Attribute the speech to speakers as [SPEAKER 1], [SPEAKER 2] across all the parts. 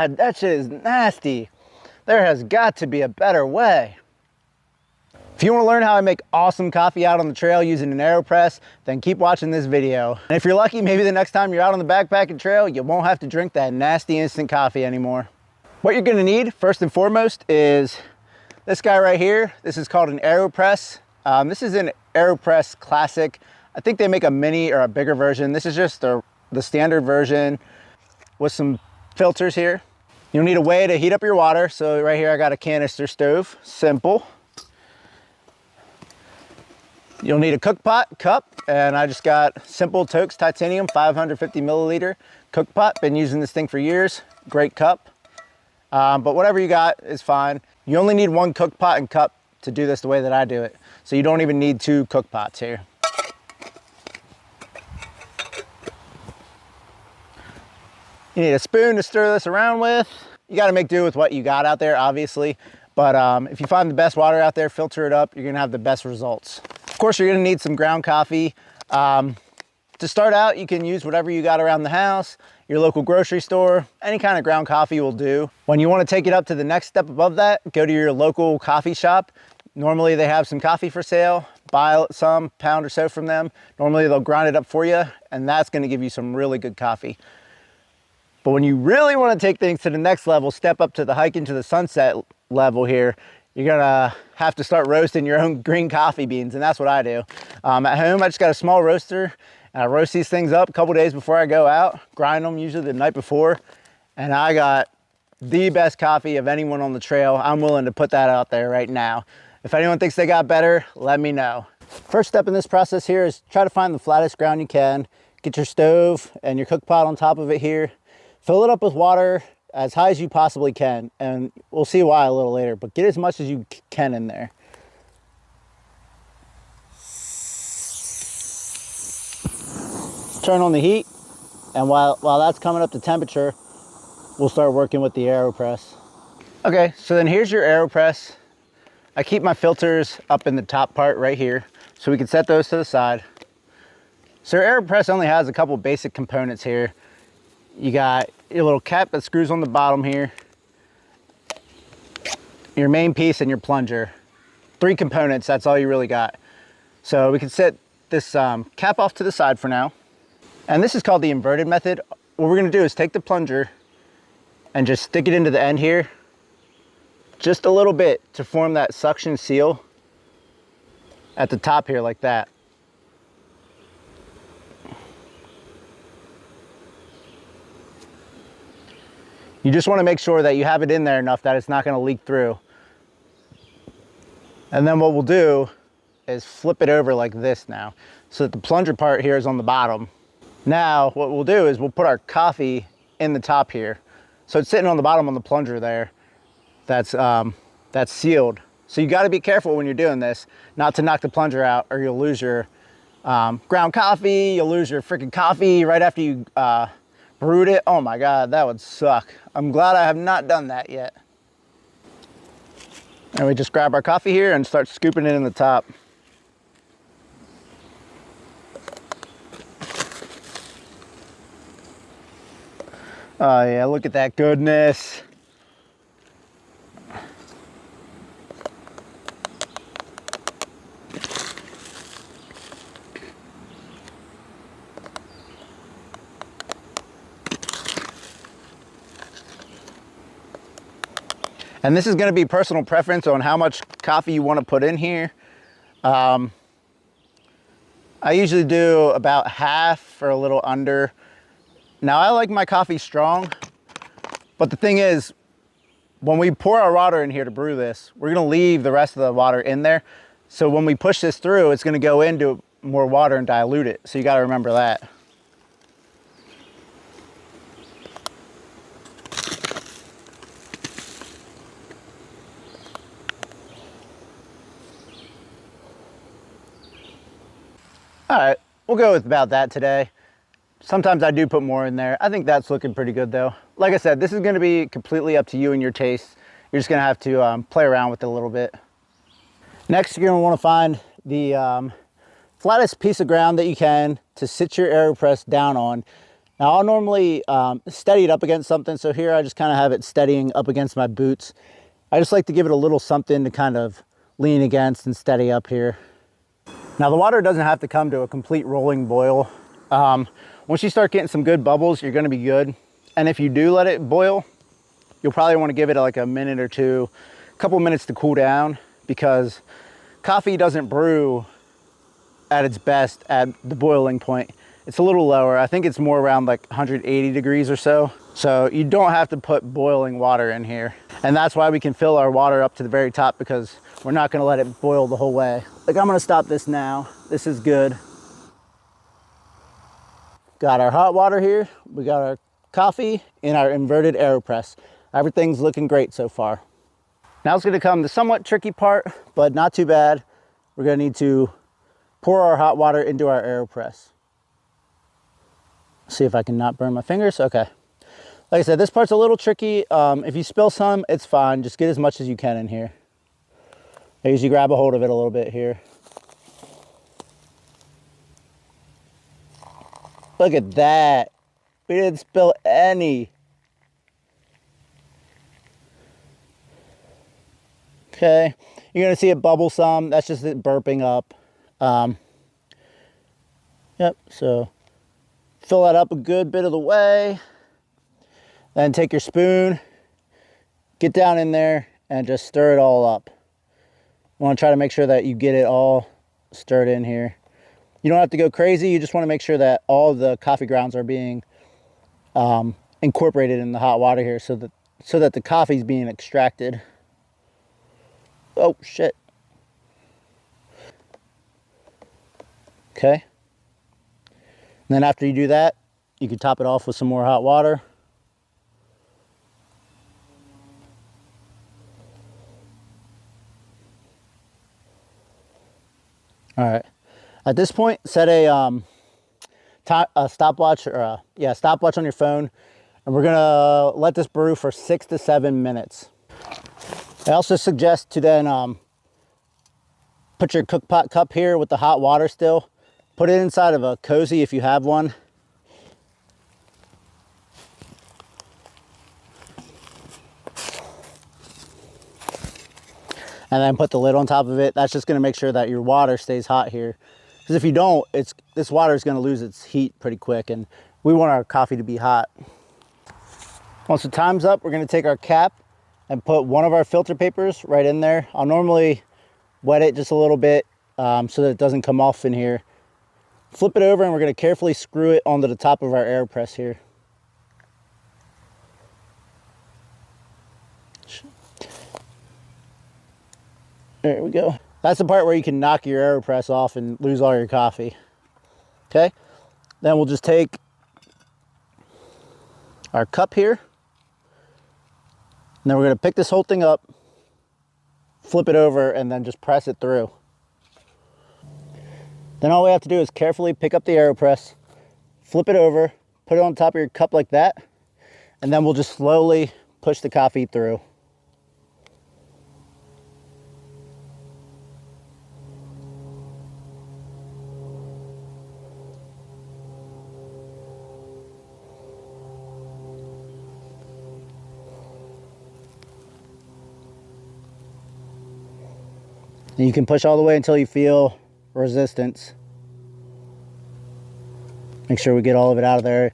[SPEAKER 1] God, that shit is nasty. There has got to be a better way. If you want to learn how I make awesome coffee out on the trail using an Aeropress, then keep watching this video. And if you're lucky, maybe the next time you're out on the backpacking trail, you won't have to drink that nasty instant coffee anymore. What you're gonna need, first and foremost, is this guy right here. This is called an Aeropress. This is an Aeropress Classic. I think they make a mini or a bigger version. This is just the standard version with some filters here. You'll need a way to heat up your water. So right here, I got a canister stove, simple. You'll need a cook pot cup, and I just got Simple Tokes Titanium 550 milliliter cook pot. Been using this thing for years, great cup. But whatever you got is fine. You only need one cook pot and cup to do this the way that I do it. So you don't even need two cook pots here. You need a spoon to stir this around with. You got to make do with what you got out there, obviously. But if you find the best water out there, filter it up, you're gonna have the best results. Of course, you're gonna need some ground coffee. To start out, you can use whatever you got around the house, your local grocery store, any kind of ground coffee will do. When you want to take it up to the next step above that, go to your local coffee shop. Normally they have some coffee for sale. Buy some, pound or so from them. Normally they'll grind it up for you, and that's gonna give you some really good coffee. But when you really want to take things to the next level, step up to the hike into the sunset level here, you're gonna have to start roasting your own green coffee beans, and that's what I do. At home, I just got a small roaster, and I roast these things up a couple days before I go out, grind them usually the night before, and I got the best coffee of anyone on the trail. I'm willing to put that out there right now. If anyone thinks they got better, let me know. First step in this process here is try to find the flattest ground you can. Get your stove and your cook pot on top of it here. Fill it up with water as high as you possibly can, and we'll see why a little later, but get as much as you can in there. Turn on the heat, and while that's coming up to temperature, we'll start working with the Aeropress. Okay, so then here's your Aeropress. I keep my filters up in the top part right here, so we can set those to the side. So your Aeropress only has a couple basic components here. You got your little cap that screws on the bottom here, your main piece, and your plunger. 3 components, that's all you really got. So we can set this cap off to the side for now. And this is called the inverted method. What we're gonna do is take the plunger and just stick it into the end here, just a little bit to form that suction seal at the top here like that. You just want to make sure that you have it in there enough that it's not going to leak through. And then what we'll do is flip it over like this now, so that the plunger part here is on the bottom. Now what we'll do is we'll put our coffee in the top here. So it's sitting on the bottom on the plunger there. That's sealed. So you got to be careful when you're doing this, not to knock the plunger out, or you'll lose your ground coffee, you'll lose your freaking coffee right after you brewed it. Oh my God, that would suck. I'm glad I have not done that yet. And we just grab our coffee here and start scooping it in the top. Oh yeah, look at that goodness. And this is going to be personal preference on how much coffee you want to put in here. I usually do about half or a little under. Now I like my coffee strong, but the thing is, when we pour our water in here to brew this, we're going to leave the rest of the water in there. So when we push this through, it's going to go into more water and dilute it. So you got to remember that. All right, we'll go with about that today. Sometimes I do put more in there. I think that's looking pretty good though. Like I said, this is gonna be completely up to you and your taste. You're just gonna have to play around with it a little bit. Next, you're gonna wanna find the flattest piece of ground that you can to sit your Aeropress down on. Now I'll normally steady it up against something. So here I just kind of have it steadying up against my boots. I just like to give it a little something to kind of lean against and steady up here. Now the water doesn't have to come to a complete rolling boil. Once you start getting some good bubbles, you're gonna be good. And if you do let it boil, you'll probably wanna give it like a minute or two, a couple minutes to cool down, because coffee doesn't brew at its best at the boiling point. It's a little lower. I think it's more around like 180 degrees or so. So you don't have to put boiling water in here. And that's why we can fill our water up to the very top, because we're not gonna let it boil the whole way. Like, I'm gonna stop this now. This is good. Got our hot water here. We got our coffee in our inverted Aeropress. Everything's looking great so far. Now it's gonna come the somewhat tricky part, but not too bad. We're gonna need to pour our hot water into our Aeropress. See if I can not burn my fingers. Okay. Like I said, this part's a little tricky. If you spill some, it's fine. Just get as much as you can in here. I usually grab a hold of it a little bit here. Look at that. We didn't spill any. Okay. You're going to see it bubble some. That's just it burping up. Yep. So fill that up a good bit of the way. Then take your spoon, get down in there, and just stir it all up. You want to try to make sure that you get it all stirred in here. You don't have to go crazy. You just want to make sure that all the coffee grounds are being incorporated in the hot water here, so that the coffee's being extracted. Oh, shit. Okay. And then after you do that, you can top it off with some more hot water. All right. At this point, set a stopwatch, or stopwatch on your phone, and we're gonna let this brew for 6 to 7 minutes. I also suggest to then put your cook pot cup here with the hot water still. Put it inside of a cozy if you have one. And then put the lid on top of it. That's just gonna make sure that your water stays hot here. Because if you don't, this water is gonna lose its heat pretty quick, and we want our coffee to be hot. Once the time's up, we're gonna take our cap and put one of our filter papers right in there. I'll normally wet it just a little bit so that it doesn't come off in here. Flip it over, and we're gonna carefully screw it onto the top of our Aeropress here. There we go. That's the part where you can knock your Aeropress off and lose all your coffee. Okay, then we'll just take our cup here, and then we're gonna pick this whole thing up, flip it over, and then just press it through. Then all we have to do is carefully pick up the Aeropress, flip it over, put it on top of your cup like that, and then we'll just slowly push the coffee through. And you can push all the way until you feel resistance. Make sure we get all of it out of there.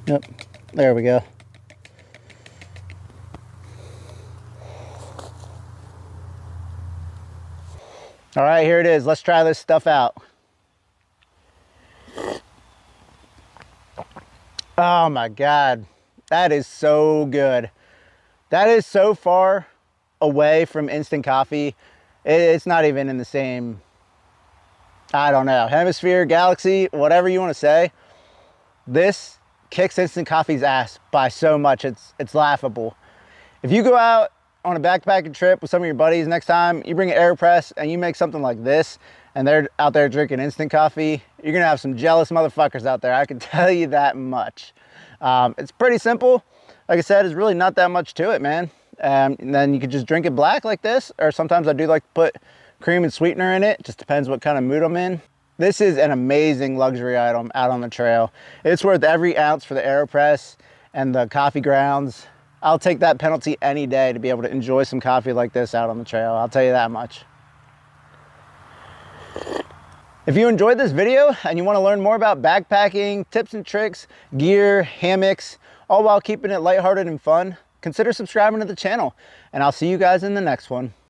[SPEAKER 1] Yep, there we go. All right, here it is. Let's try this stuff out. Oh my God. That is so good. That is so far away from instant coffee. It's not even in the same, I don't know, hemisphere, galaxy, whatever you want to say. This kicks instant coffee's ass by so much. It's laughable. If you go out on a backpacking trip with some of your buddies next time, you bring an Aeropress and you make something like this, and they're out there drinking instant coffee, you're gonna have some jealous motherfuckers out there. I can tell you that much. It's pretty simple. Like I said, there's really not that much to it, man. And then you could just drink it black like this, or sometimes I do like to put cream and sweetener in it. Just depends what kind of mood I'm in. This is an amazing luxury item out on the trail. It's worth every ounce for the Aeropress and the coffee grounds. I'll take that penalty any day to be able to enjoy some coffee like this out on the trail. I'll tell you that much. If you enjoyed this video and you want to learn more about backpacking, tips and tricks, gear, hammocks, all while keeping it lighthearted and fun, consider subscribing to the channel, and I'll see you guys in the next one.